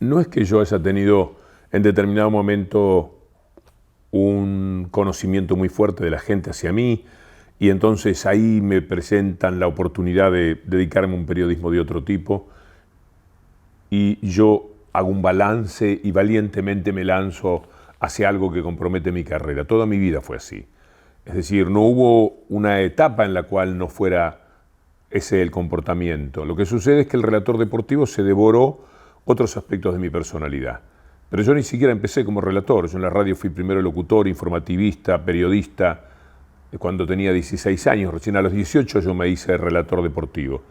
No es que yo haya tenido en determinado momento un conocimiento muy fuerte de la gente hacia mí y entonces ahí me presentan la oportunidad de dedicarme a un periodismo de otro tipo y yo hago un balance y valientemente me lanzo hacia algo que compromete mi carrera. Toda mi vida fue así. Es decir, no hubo una etapa en la cual no fuera ese el comportamiento. Lo que sucede es que el relator deportivo se devoró otros aspectos de mi personalidad. Pero yo ni siquiera empecé como relator. Yo en la radio fui primero locutor, informativista, periodista. Cuando tenía 16 años, recién a los 18 yo me hice relator deportivo.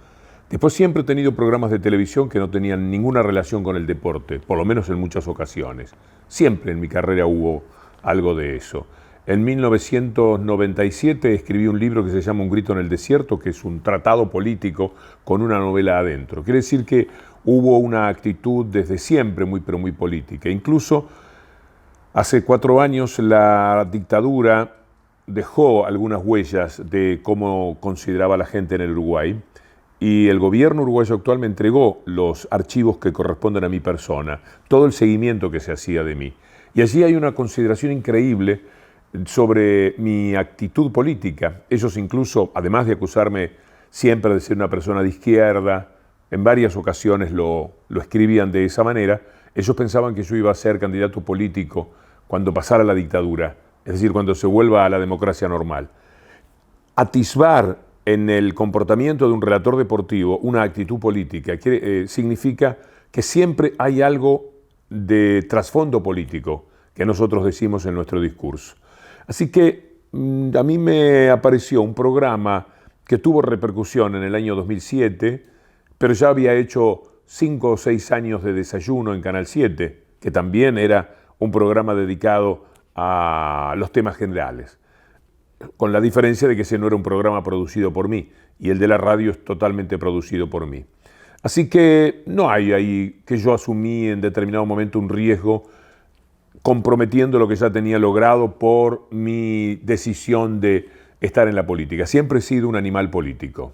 Después siempre he tenido programas de televisión que no tenían ninguna relación con el deporte, por lo menos en muchas ocasiones. Siempre en mi carrera hubo algo de eso. En 1997 escribí un libro que se llama Un grito en el desierto, que es un tratado político con una novela adentro. Quiere decir que hubo una actitud desde siempre pero muy política. Incluso hace 4 años la dictadura dejó algunas huellas de cómo consideraba la gente en el Uruguay y el gobierno uruguayo actual me entregó los archivos que corresponden a mi persona, todo el seguimiento que se hacía de mí. Y allí hay una consideración increíble sobre mi actitud política. Ellos incluso, además de acusarme siempre de ser una persona de izquierda, en varias ocasiones lo escribían de esa manera, ellos pensaban que yo iba a ser candidato político cuando pasara la dictadura, es decir, cuando se vuelva a la democracia normal. Atisbar en el comportamiento de un relator deportivo una actitud política significa que siempre hay algo de trasfondo político que nosotros decimos en nuestro discurso. Así que a mí me apareció un programa que tuvo repercusión en el año 2007, pero ya había hecho 5 o 6 años de Desayuno en Canal 7, que también era un programa dedicado a los temas generales, con la diferencia de que ese no era un programa producido por mí y el de la radio es totalmente producido por mí. Así que no hay ahí que yo asumí en determinado momento un riesgo comprometiendo lo que ya tenía logrado por mi decisión de estar en la política. Siempre he sido un animal político.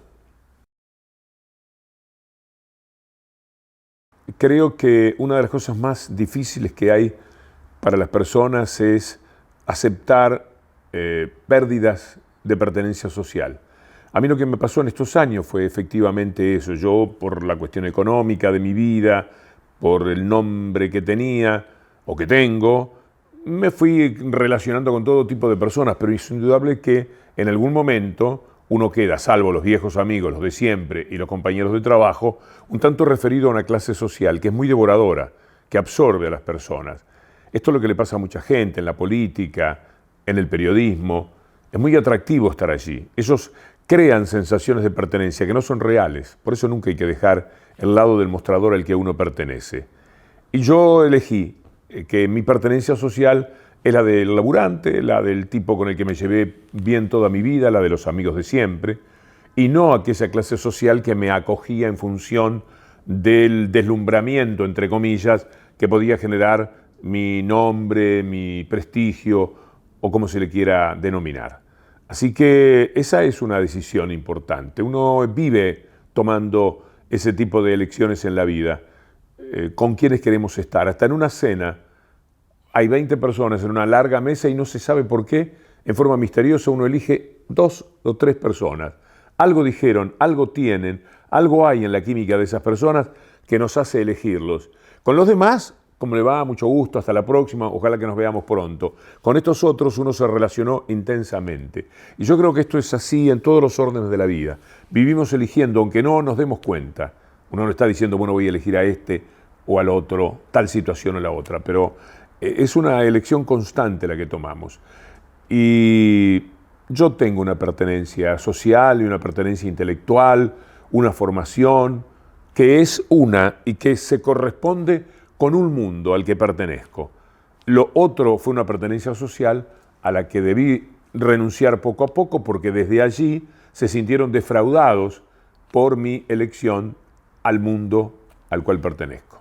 Creo que una de las cosas más difíciles que hay para las personas es aceptar pérdidas de pertenencia social. A mí lo que me pasó en estos años fue efectivamente eso. Yo, por la cuestión económica de mi vida, por el nombre que tenía o que tengo, me fui relacionando con todo tipo de personas, pero es indudable que en algún momento uno queda, salvo los viejos amigos, los de siempre y los compañeros de trabajo, un tanto referido a una clase social que es muy devoradora, que absorbe a las personas. Esto es lo que le pasa a mucha gente en la política, en el periodismo. Es muy atractivo estar allí. Ellos crean sensaciones de pertenencia que no son reales. Por eso nunca hay que dejar el lado del mostrador al que uno pertenece. Y yo elegí que mi pertenencia social es la del laburante, la del tipo con el que me llevé bien toda mi vida, la de los amigos de siempre, y no aquella clase social que me acogía en función del deslumbramiento, entre comillas, que podía generar mi nombre, mi prestigio o como se le quiera denominar. Así que esa es una decisión importante. Uno vive tomando ese tipo de elecciones en la vida. ¿Con quiénes queremos estar? Hasta en una cena hay 20 personas en una larga mesa y no se sabe por qué, en forma misteriosa uno elige 2 o 3 personas. Algo dijeron, algo tienen, algo hay en la química de esas personas que nos hace elegirlos. Con los demás, como le va, mucho gusto, hasta la próxima, ojalá que nos veamos pronto. Con estos otros uno se relacionó intensamente. Y yo creo que esto es así en todos los órdenes de la vida. Vivimos eligiendo, aunque no nos demos cuenta. Uno no está diciendo, bueno, voy a elegir a este o al otro, tal situación o la otra, pero es una elección constante la que tomamos. Y yo tengo una pertenencia social y una pertenencia intelectual, una formación que es una y que se corresponde con un mundo al que pertenezco. Lo otro fue una pertenencia social a la que debí renunciar poco a poco porque desde allí se sintieron defraudados por mi elección al mundo al cual pertenezco.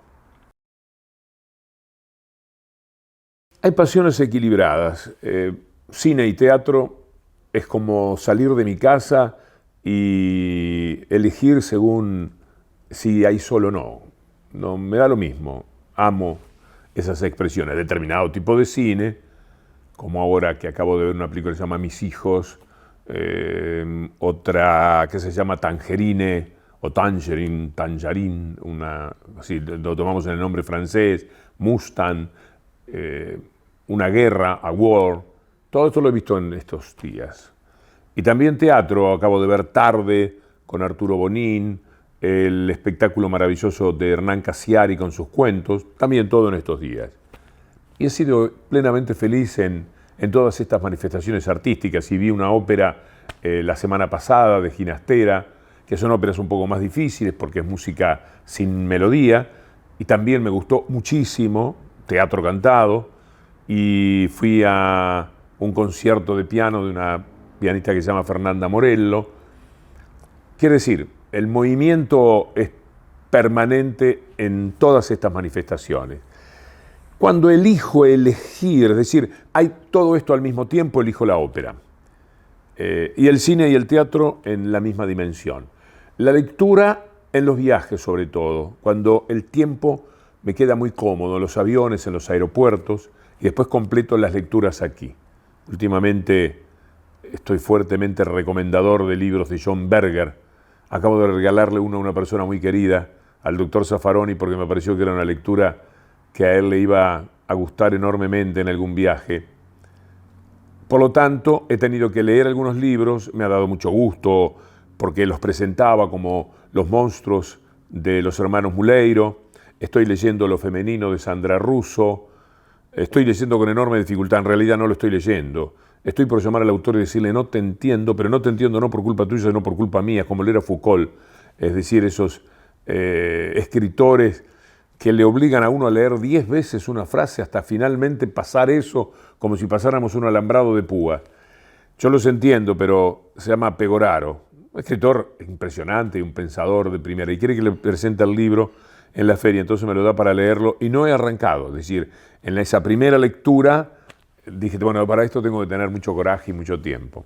Hay pasiones equilibradas. Cine y teatro es como salir de mi casa y elegir según si hay sol o no. No, me da lo mismo. amo esas expresiones. Determinado tipo de cine, como ahora que acabo de ver una película que se llama Mis hijos, otra que se llama Tangerine o Tangerine, así lo tomamos en el nombre francés, Mustang, una guerra, a war. Todo esto lo he visto en estos días. Y también teatro, acabo de ver Tarde con Arturo Bonín, el espectáculo maravilloso de Hernán Casiari con sus cuentos, también todo en estos días. Y he sido plenamente feliz en todas estas manifestaciones artísticas. Y vi una ópera la semana pasada de Ginastera, que son óperas un poco más difíciles porque es música sin melodía, y también me gustó muchísimo, teatro cantado, y fui a un concierto de piano de una pianista que se llama Fernanda Morello. Quiere decir, el movimiento es permanente en todas estas manifestaciones. Cuando elijo elegir, es decir, hay todo esto al mismo tiempo, elijo la ópera. Y el cine y el teatro en la misma dimensión. La lectura en los viajes, sobre todo, cuando el tiempo me queda muy cómodo, en los aviones, en los aeropuertos, y después completo las lecturas aquí. Últimamente estoy fuertemente recomendador de libros de John Berger. Acabo de regalarle uno a una persona muy querida, al doctor Zaffaroni, porque me pareció que era una lectura que a él le iba a gustar enormemente en algún viaje. Por lo tanto, he tenido que leer algunos libros, me ha dado mucho gusto, porque los presentaba como los monstruos de los hermanos Muleiro. Estoy leyendo Lo femenino de Sandra Russo. Estoy leyendo con enorme dificultad, en realidad no lo estoy leyendo. Estoy por llamar al autor y decirle, no te entiendo, pero no te entiendo no por culpa tuya, sino por culpa mía, como lo era Foucault. Es decir, esos escritores que le obligan a uno a leer 10 veces una frase hasta finalmente pasar eso como si pasáramos un alambrado de púas. Yo los entiendo, pero se llama Pegoraro, un escritor impresionante y un pensador de primera, y quiere que le presente el libro en la feria, entonces me lo da para leerlo y no he arrancado. Es decir, en esa primera lectura dije, bueno, para esto tengo que tener mucho coraje y mucho tiempo.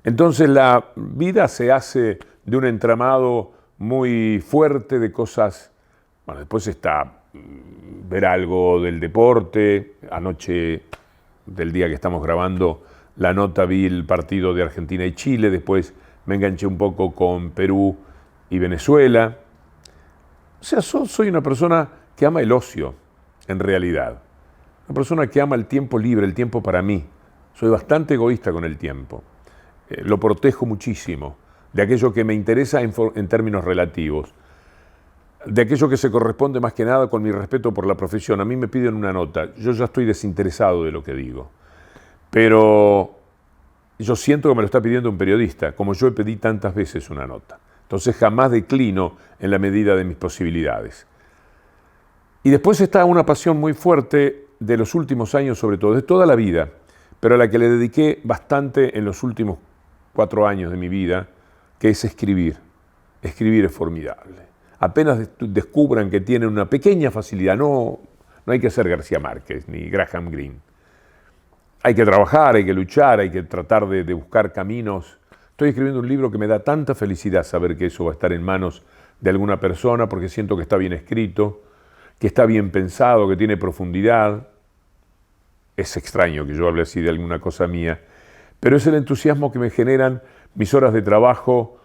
Entonces la vida se hace de un entramado muy fuerte de cosas. Bueno, después está ver algo del deporte. Anoche, del día que estamos grabando la nota, vi el partido de Argentina y Chile. Después me enganché un poco con Perú y Venezuela. O sea, soy una persona que ama el ocio, en realidad. Una persona que ama el tiempo libre, el tiempo para mí. Soy bastante egoísta con el tiempo. Lo protejo muchísimo de aquello que me interesa en términos relativos. De aquello que se corresponde más que nada con mi respeto por la profesión. A mí me piden una nota, yo ya estoy desinteresado de lo que digo. Pero yo siento que me lo está pidiendo un periodista, como yo pedí tantas veces una nota. Entonces jamás declino en la medida de mis posibilidades. Y después está una pasión muy fuerte de los últimos años, sobre todo, de toda la vida, pero a la que le dediqué bastante en los últimos 4 años de mi vida, que es escribir. Escribir es formidable. Apenas descubran que tienen una pequeña facilidad, no hay que ser García Márquez ni Graham Greene. Hay que trabajar, hay que luchar, hay que tratar de buscar caminos. Estoy escribiendo un libro que me da tanta felicidad saber que eso va a estar en manos de alguna persona, porque siento que está bien escrito, que está bien pensado, que tiene profundidad. Es extraño que yo hable así de alguna cosa mía, pero es el entusiasmo que me generan mis horas de trabajo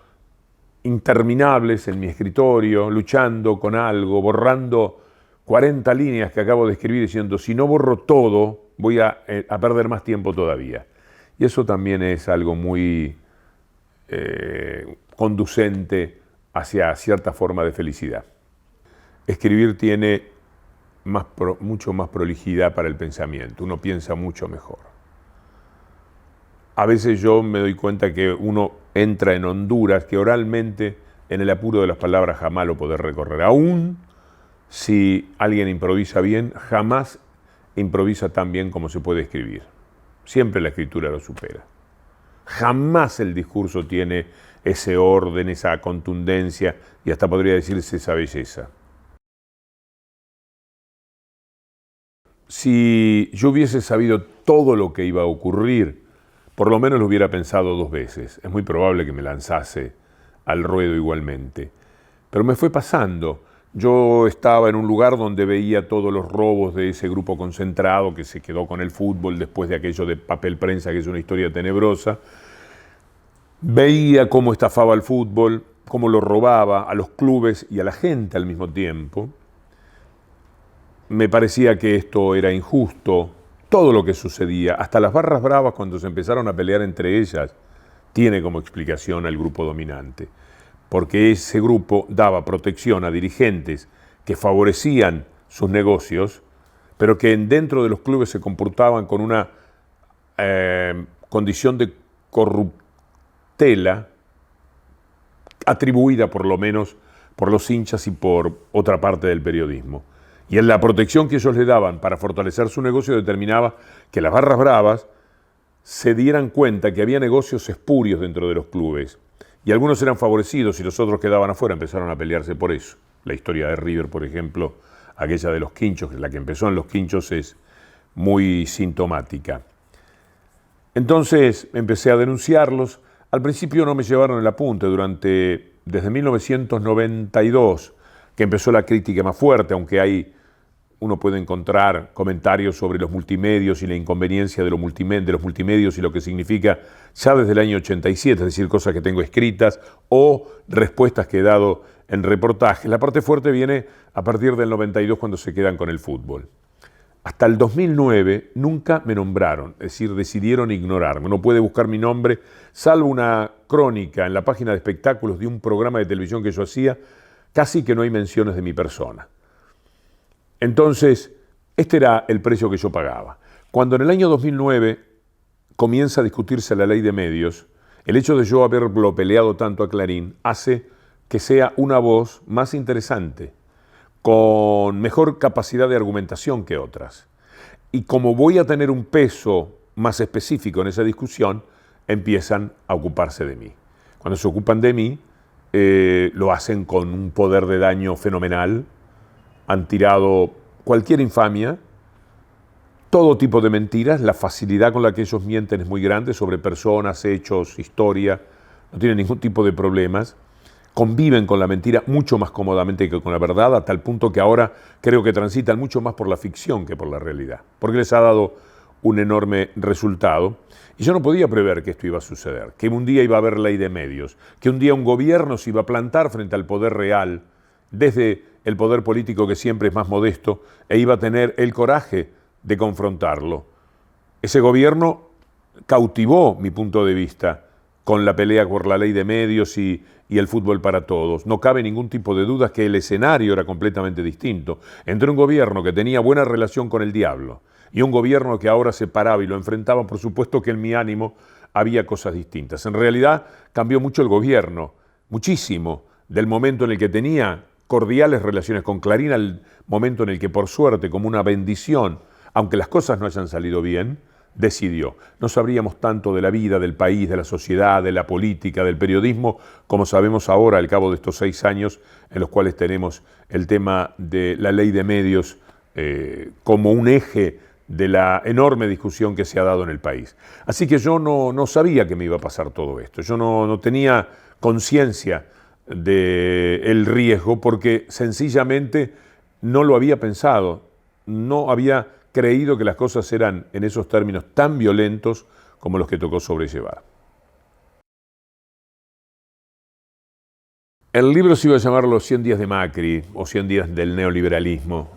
interminables en mi escritorio, luchando con algo, borrando 40 líneas que acabo de escribir diciendo, si no borro todo, voy a perder más tiempo todavía. Y eso también es algo muy conducente hacia cierta forma de felicidad. Escribir tiene mucho más prolijidad para el pensamiento, uno piensa mucho mejor. A veces yo me doy cuenta que uno entra en Honduras, que oralmente en el apuro de las palabras jamás lo podés recorrer. Aún si alguien improvisa bien, jamás improvisa tan bien como se puede escribir. Siempre la escritura lo supera. Jamás el discurso tiene ese orden, esa contundencia y hasta podría decirse esa belleza. Si yo hubiese sabido todo lo que iba a ocurrir, por lo menos lo hubiera pensado 2 veces. Es muy probable que me lanzase al ruedo igualmente. Pero me fue pasando. Yo estaba en un lugar donde veía todos los robos de ese grupo concentrado que se quedó con el fútbol después de aquello de papel prensa, que es una historia tenebrosa. Veía cómo estafaba el fútbol, cómo lo robaba a los clubes y a la gente al mismo tiempo. Me parecía que esto era injusto, todo lo que sucedía, hasta las barras bravas cuando se empezaron a pelear entre ellas, tiene como explicación al grupo dominante, porque ese grupo daba protección a dirigentes que favorecían sus negocios, pero que dentro de los clubes se comportaban con una condición de corruptela atribuida por lo menos por los hinchas y por otra parte del periodismo. Y en la protección que ellos le daban para fortalecer su negocio determinaba que las barras bravas se dieran cuenta que había negocios espurios dentro de los clubes. Y algunos eran favorecidos y los otros quedaban afuera, empezaron a pelearse por eso. La historia de River, por ejemplo, aquella de los quinchos, la que empezó en los quinchos, es muy sintomática. Entonces empecé a denunciarlos. Al principio no me llevaron el apunte. Desde 1992, que empezó la crítica más fuerte, aunque uno puede encontrar comentarios sobre los multimedios y la inconveniencia de los multimedios y lo que significa ya desde el año 87, es decir, cosas que tengo escritas o respuestas que he dado en reportajes. La parte fuerte viene a partir del 92 cuando se quedan con el fútbol. Hasta el 2009 nunca me nombraron, es decir, decidieron ignorarme. Uno puede buscar mi nombre, salvo una crónica en la página de espectáculos de un programa de televisión que yo hacía, casi que no hay menciones de mi persona. Entonces, este era el precio que yo pagaba. Cuando en el año 2009 comienza a discutirse la ley de medios, el hecho de yo haberlo peleado tanto a Clarín hace que sea una voz más interesante, con mejor capacidad de argumentación que otras. Y como voy a tener un peso más específico en esa discusión, empiezan a ocuparse de mí. Cuando se ocupan de mí, lo hacen con un poder de daño fenomenal, han tirado cualquier infamia, todo tipo de mentiras, la facilidad con la que ellos mienten es muy grande sobre personas, hechos, historia, no tienen ningún tipo de problemas, conviven con la mentira mucho más cómodamente que con la verdad, a tal punto que ahora creo que transitan mucho más por la ficción que por la realidad, porque les ha dado un enorme resultado. Y yo no podía prever que esto iba a suceder, que un día iba a haber ley de medios, que un día un gobierno se iba a plantar frente al poder real, desde el poder político que siempre es más modesto, e iba a tener el coraje de confrontarlo. Ese gobierno cautivó mi punto de vista con la pelea por la ley de medios y el fútbol para todos. No cabe ningún tipo de duda que el escenario era completamente distinto. Entre un gobierno que tenía buena relación con el diablo y un gobierno que ahora se paraba y lo enfrentaba, por supuesto que en mi ánimo había cosas distintas. En realidad cambió mucho el gobierno, muchísimo, del momento en el que tenía cordiales relaciones con Clarín al momento en el que, por suerte, como una bendición, aunque las cosas no hayan salido bien, decidió. No sabríamos tanto de la vida, del país, de la sociedad, de la política, del periodismo, como sabemos ahora al cabo de estos 6 años en los cuales tenemos el tema de la ley de medios como un eje de la enorme discusión que se ha dado en el país. Así que yo no sabía que me iba a pasar todo esto. Yo no tenía conciencia del riesgo porque sencillamente no lo había pensado, no había creído que las cosas eran en esos términos tan violentos como los que tocó sobrellevar. El libro se iba a llamar Los 100 días de Macri o 100 días del neoliberalismo,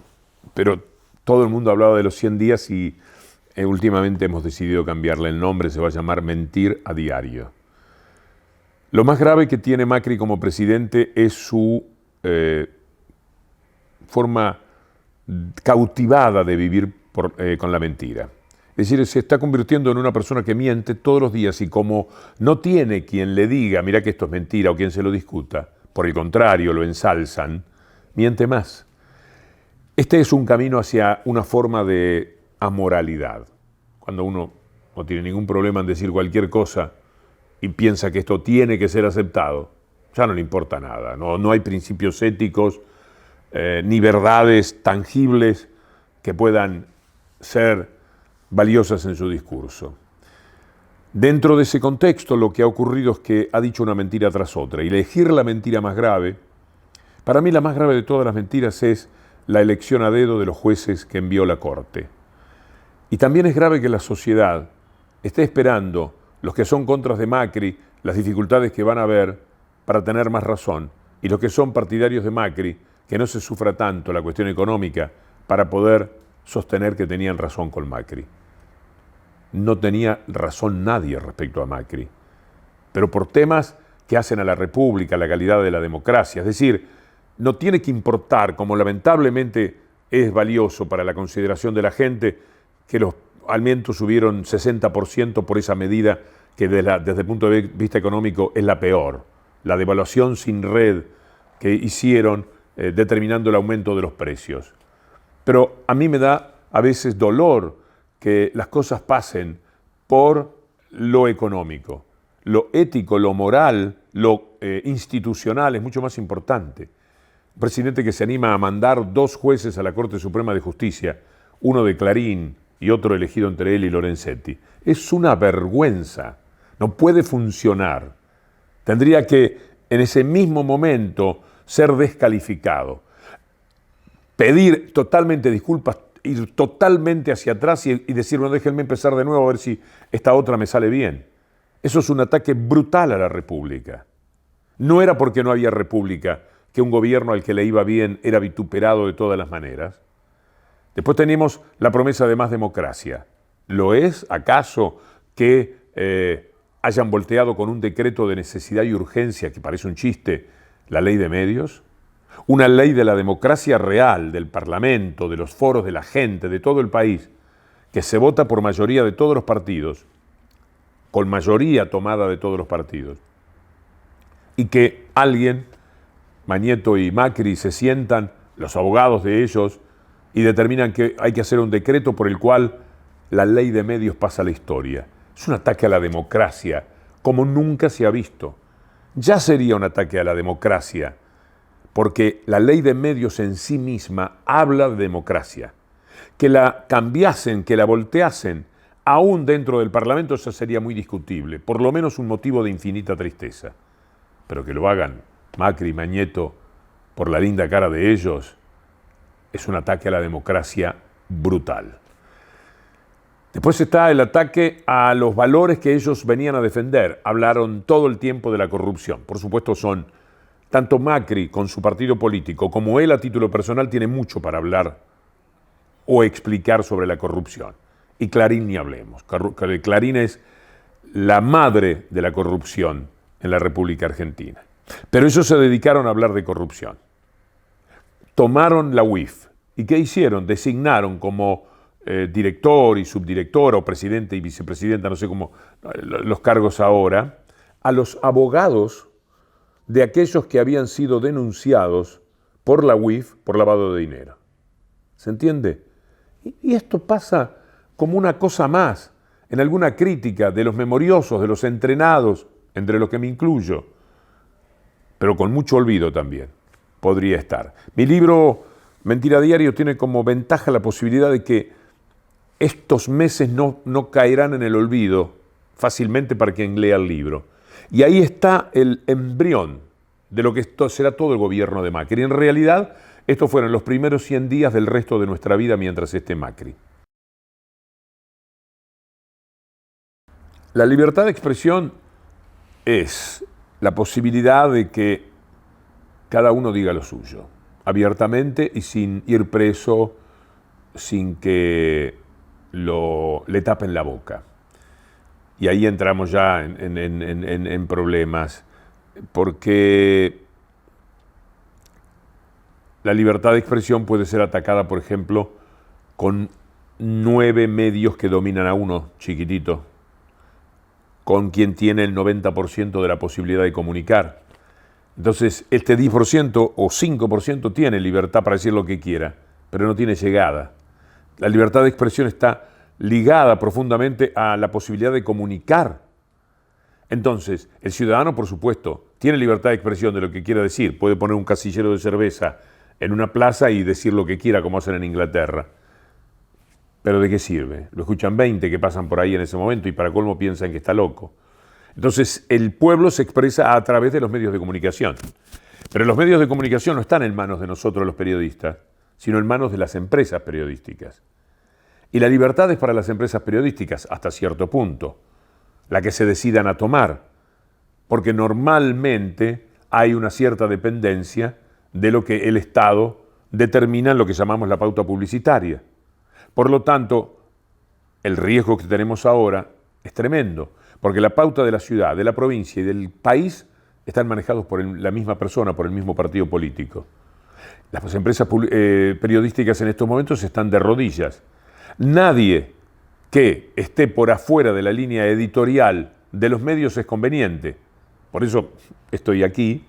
pero todo el mundo hablaba de los 100 días y últimamente hemos decidido cambiarle el nombre, se va a llamar Mentir a Diario. Lo más grave que tiene Macri como presidente es su forma cautivada de vivir con la mentira. Es decir, se está convirtiendo en una persona que miente todos los días y como no tiene quien le diga, mira que esto es mentira o quien se lo discuta, por el contrario, lo ensalzan, miente más. Este es un camino hacia una forma de amoralidad. Cuando uno no tiene ningún problema en decir cualquier cosa y piensa que esto tiene que ser aceptado, ya no le importa nada. No hay principios éticos ni verdades tangibles que puedan ser valiosas en su discurso. Dentro de ese contexto, lo que ha ocurrido es que ha dicho una mentira tras otra. Y elegir la mentira más grave Para mí la más grave de todas las mentiras es la elección a dedo de los jueces que envió la Corte. Y también es grave que la sociedad esté esperando, los que son contras de Macri, las dificultades que van a haber para tener más razón, y los que son partidarios de Macri, que no se sufra tanto la cuestión económica para poder sostener que tenían razón con Macri. No tenía razón nadie respecto a Macri, pero por temas que hacen a la República, a la calidad de la democracia. Es decir, no tiene que importar, como lamentablemente es valioso para la consideración de la gente, que los alimentos subieron 60% por esa medida que desde el punto de vista económico es la peor, la devaluación sin red que hicieron determinando el aumento de los precios. Pero a mí me da a veces dolor que las cosas pasen por lo económico. Lo ético, lo moral, lo institucional es mucho más importante. Un presidente que se anima a mandar 2 jueces a la Corte Suprema de Justicia, uno de Clarín y otro elegido entre él y Lorenzetti, es una vergüenza. No puede funcionar. Tendría que, en ese mismo momento, ser descalificado, pedir totalmente disculpas, ir totalmente hacia atrás y decir, bueno, déjenme empezar de nuevo a ver si esta otra me sale bien. Eso es un ataque brutal a la República. No era porque no había República que un gobierno al que le iba bien era vituperado de todas las maneras. Después tenemos la promesa de más democracia. ¿Lo es acaso que hayan volteado con un decreto de necesidad y urgencia, que parece un chiste, la ley de medios? Una ley de la democracia real, del Parlamento, de los foros de la gente, de todo el país, que se vota por mayoría de todos los partidos, con mayoría tomada de todos los partidos, y que alguien, Mañeto y Macri, se sientan, los abogados de ellos, y determinan que hay que hacer un decreto por el cual la ley de medios pasa a la historia. Es un ataque a la democracia, como nunca se ha visto. Ya sería un ataque a la democracia, porque la ley de medios en sí misma habla de democracia. Que la cambiasen, que la volteasen, aún dentro del Parlamento, eso sería muy discutible, por lo menos un motivo de infinita tristeza. Pero que lo hagan Macri y Mañeto por la linda cara de ellos, es un ataque a la democracia brutal. Después está el ataque a los valores que ellos venían a defender. Hablaron todo el tiempo de la corrupción. Por supuesto son, tanto Macri con su partido político como él a título personal tiene mucho para hablar o explicar sobre la corrupción. Y Clarín ni hablemos. Clarín es la madre de la corrupción en la República Argentina. Pero ellos se dedicaron a hablar de corrupción. Tomaron la UIF. ¿Y qué hicieron? Designaron como director y subdirectora o presidente y vicepresidenta, no sé cómo los cargos ahora, a los abogados de aquellos que habían sido denunciados por la UIF por lavado de dinero. ¿Se entiende? Y esto pasa como una cosa más en alguna crítica de los memoriosos, de los entrenados, entre los que me incluyo, pero con mucho olvido también podría estar. Mi libro Mentira Diario tiene como ventaja la posibilidad de que estos meses no caerán en el olvido fácilmente para quien lea el libro. Y ahí está el embrión de lo que esto será todo el gobierno de Macri. En realidad, estos fueron los primeros 100 días del resto de nuestra vida mientras esté Macri. La libertad de expresión es la posibilidad de que cada uno diga lo suyo, abiertamente y sin ir preso, sin que le tapen la boca. Y ahí entramos ya en problemas, porque la libertad de expresión puede ser atacada, por ejemplo, con 9 medios que dominan a uno chiquitito, con quien tiene el 90% de la posibilidad de comunicar. Entonces, este 10% o 5% tiene libertad para decir lo que quiera, pero no tiene llegada. La libertad de expresión está ligada profundamente a la posibilidad de comunicar. Entonces, el ciudadano, por supuesto, tiene libertad de expresión de lo que quiera decir. Puede poner un casillero de cerveza en una plaza y decir lo que quiera, como hacen en Inglaterra. ¿Pero de qué sirve? Lo escuchan 20 que pasan por ahí en ese momento y para colmo piensan que está loco. Entonces, el pueblo se expresa a través de los medios de comunicación. Pero los medios de comunicación no están en manos de nosotros los periodistas, sino en manos de las empresas periodísticas. Y la libertad es para las empresas periodísticas hasta cierto punto, la que se decidan a tomar, porque normalmente hay una cierta dependencia de lo que el Estado determina en lo que llamamos la pauta publicitaria. Por lo tanto, el riesgo que tenemos ahora es tremendo, porque la pauta de la ciudad, de la provincia y del país están manejados por la misma persona, por el mismo partido político. Las empresas periodísticas en estos momentos están de rodillas. Nadie que esté por afuera de la línea editorial de los medios es conveniente. Por eso estoy aquí,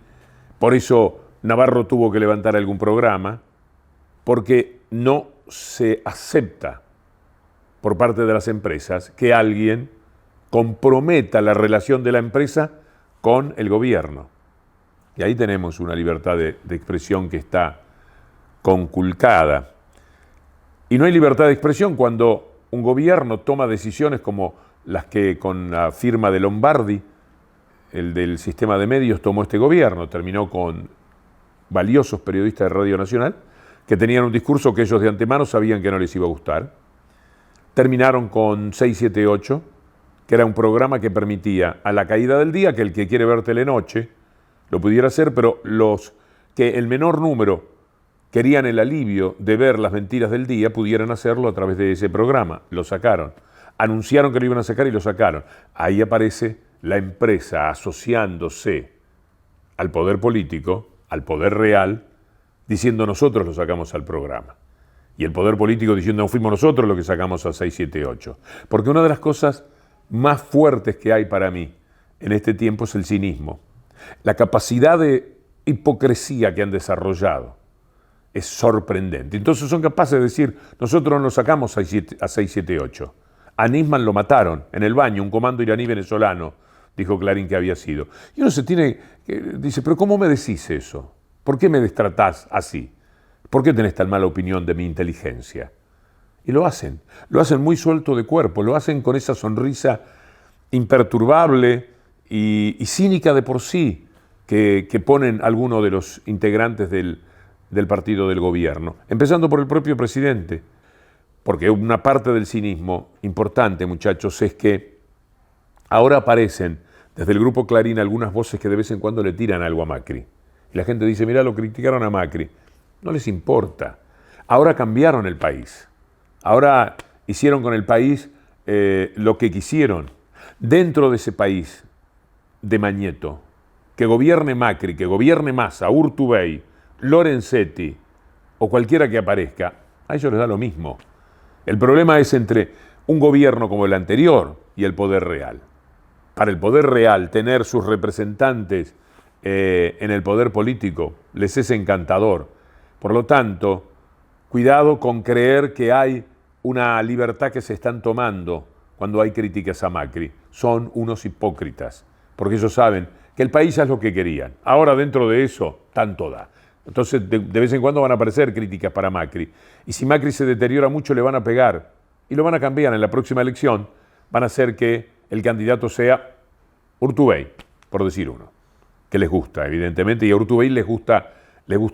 por eso Navarro tuvo que levantar algún programa, porque no se acepta por parte de las empresas que alguien comprometa la relación de la empresa con el gobierno. Y ahí tenemos una libertad de expresión que está conculcada. Y no hay libertad de expresión cuando un gobierno toma decisiones como las que con la firma de Lombardi, el del sistema de medios, tomó este gobierno. Terminó con valiosos periodistas de Radio Nacional que tenían un discurso que ellos de antemano sabían que no les iba a gustar. Terminaron con 678, que era un programa que permitía a la caída del día que el que quiere ver Telenoche lo pudiera hacer, pero los que el menor número querían el alivio de ver las mentiras del día pudieran hacerlo a través de ese programa. Lo sacaron. Anunciaron que lo iban a sacar y lo sacaron. Ahí aparece la empresa asociándose al poder político, al poder real, diciendo nosotros lo sacamos al programa. Y el poder político diciendo no fuimos nosotros los que sacamos a 678. Porque una de las cosas más fuertes que hay para mí en este tiempo es el cinismo. La capacidad de hipocresía que han desarrollado es sorprendente. Entonces son capaces de decir, nosotros nos sacamos a 678. A Nisman lo mataron en el baño, un comando iraní venezolano, dijo Clarín que había sido. Y uno dice, pero ¿cómo me decís eso? ¿Por qué me destratás así? ¿Por qué tenés tan mala opinión de mi inteligencia? Y lo hacen muy suelto de cuerpo, lo hacen con esa sonrisa imperturbable y cínica de por sí que ponen algunos de los integrantes del partido del gobierno, empezando por el propio presidente, porque una parte del cinismo importante, muchachos, es que ahora aparecen desde el grupo Clarín algunas voces que de vez en cuando le tiran algo a Macri. Y la gente dice, mirá, lo criticaron a Macri. No les importa. Ahora cambiaron el país. Ahora hicieron con el país lo que quisieron. Dentro de ese país de Mañeto, que gobierne Macri, que gobierne Massa, Urtubey, Lorenzetti o cualquiera que aparezca, a ellos les da lo mismo. El problema es entre un gobierno como el anterior y el poder real. Para el poder real, tener sus representantes en el poder político les es encantador. Por lo tanto, cuidado con creer que hay una libertad que se están tomando cuando hay críticas a Macri. Son unos hipócritas, porque ellos saben que el país es lo que querían. Ahora dentro de eso, tanto da. Entonces, de vez en cuando van a aparecer críticas para Macri. Y si Macri se deteriora mucho, le van a pegar. Y lo van a cambiar en la próxima elección. Van a hacer que el candidato sea Urtubey, por decir uno. Que les gusta, evidentemente. Y a Urtubey les gusta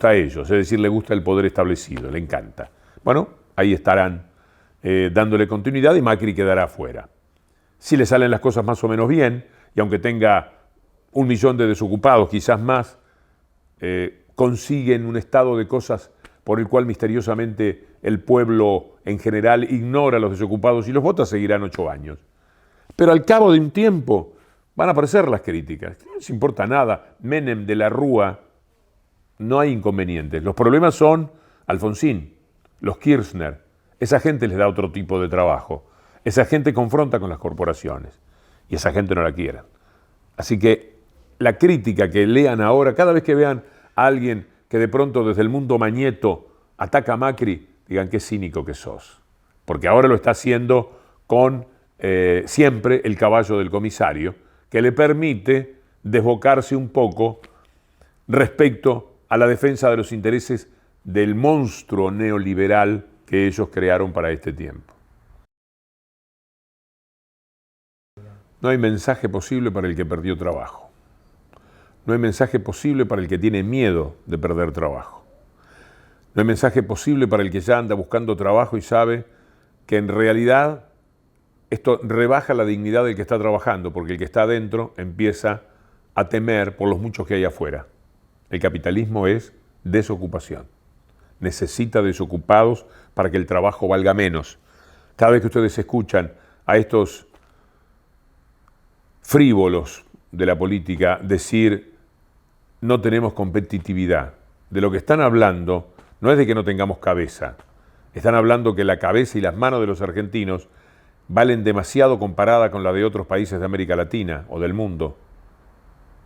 a ellos. Es decir, les gusta el poder establecido. Le encanta. Bueno, ahí estarán dándole continuidad y Macri quedará afuera. Si le salen las cosas más o menos bien, y aunque tenga 1 millón de desocupados, quizás más, consiguen un estado de cosas por el cual misteriosamente el pueblo en general ignora a los desocupados y los vota, seguirán 8 años. Pero al cabo de un tiempo van a aparecer las críticas. No les importa nada. Menem, de la Rúa, no hay inconvenientes. Los problemas son Alfonsín, los Kirchner. Esa gente les da otro tipo de trabajo. Esa gente confronta con las corporaciones. Y esa gente no la quieren. Así que la crítica que lean ahora, cada vez que vean a alguien que de pronto desde el mundo Mañeto ataca a Macri, digan qué cínico que sos. Porque ahora lo está haciendo con siempre el caballo del comisario, que le permite desbocarse un poco respecto a la defensa de los intereses del monstruo neoliberal que ellos crearon para este tiempo. No hay mensaje posible para el que perdió trabajo. No hay mensaje posible para el que tiene miedo de perder trabajo. No hay mensaje posible para el que ya anda buscando trabajo y sabe que en realidad esto rebaja la dignidad del que está trabajando, porque el que está adentro empieza a temer por los muchos que hay afuera. El capitalismo es desocupación. Necesita desocupados para que el trabajo valga menos. Cada vez que ustedes escuchan a estos frívolos de la política decir no tenemos competitividad, de lo que están hablando no es de que no tengamos cabeza. Están hablando que la cabeza y las manos de los argentinos valen demasiado comparada con la de otros países de América Latina o del mundo.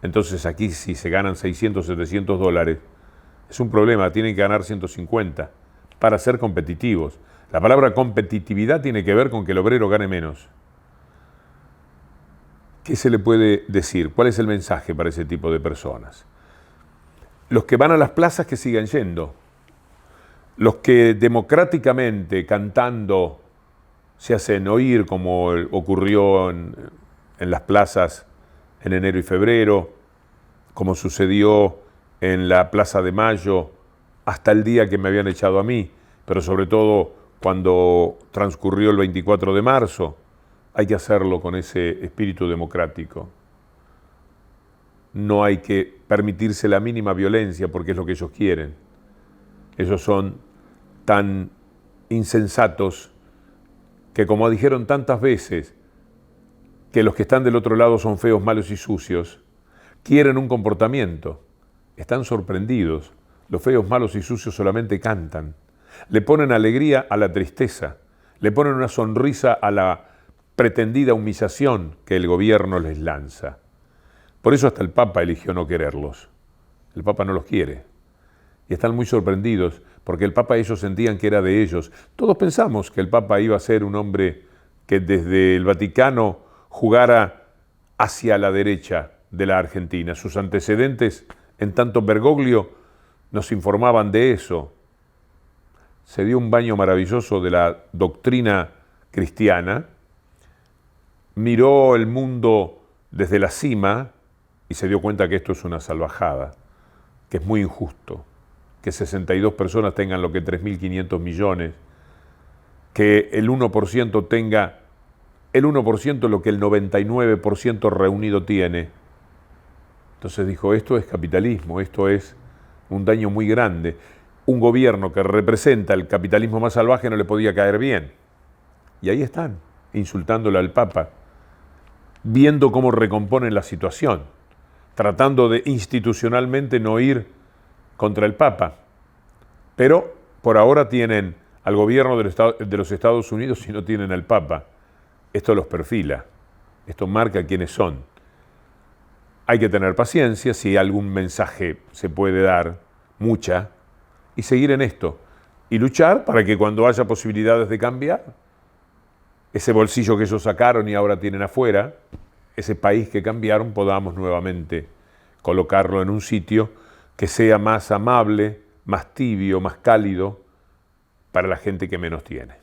Entonces aquí si se ganan 600, 700 dólares, es un problema, tienen que ganar 150 para ser competitivos. La palabra competitividad tiene que ver con que el obrero gane menos. ¿Qué se le puede decir? ¿Cuál es el mensaje para ese tipo de personas? Los que van a las plazas que sigan yendo. Los que democráticamente, cantando, se hacen oír, como ocurrió en las plazas en enero y febrero, como sucedió en la Plaza de Mayo, hasta el día que me habían echado a mí, pero sobre todo cuando transcurrió el 24 de marzo, hay que hacerlo con ese espíritu democrático. No hay que permitirse la mínima violencia porque es lo que ellos quieren. Ellos son tan insensatos que, como dijeron tantas veces, que los que están del otro lado son feos, malos y sucios, quieren un comportamiento. Están sorprendidos. Los feos, malos y sucios solamente cantan. Le ponen alegría a la tristeza. Le ponen una sonrisa a la pretendida humillación que el gobierno les lanza. Por eso hasta el Papa eligió no quererlos. El Papa no los quiere. Y están muy sorprendidos porque el Papa ellos sentían que era de ellos. Todos pensamos que el Papa iba a ser un hombre que desde el Vaticano jugara hacia la derecha de la Argentina. Sus antecedentes, en tanto Bergoglio, nos informaban de eso. Se dio un baño maravilloso de la doctrina cristiana, miró el mundo desde la cima y se dio cuenta que esto es una salvajada, que es muy injusto, que 62 personas tengan lo que 3.500 millones, que el 1% tenga el 1% lo que el 99% reunido tiene. Entonces dijo, esto es capitalismo, esto es un daño muy grande. Un gobierno que representa el capitalismo más salvaje no le podía caer bien. Y ahí están, insultándole al Papa, viendo cómo recomponen la situación, tratando de institucionalmente no ir contra el Papa. Pero por ahora tienen al gobierno de los Estados Unidos y no tienen al Papa. Esto los perfila, esto marca quiénes son. Hay que tener paciencia, si algún mensaje se puede dar, mucha, y seguir en esto. Y luchar para que cuando haya posibilidades de cambiar, ese bolsillo que ellos sacaron y ahora tienen afuera, ese país que cambiaron, podamos nuevamente colocarlo en un sitio que sea más amable, más tibio, más cálido para la gente que menos tiene.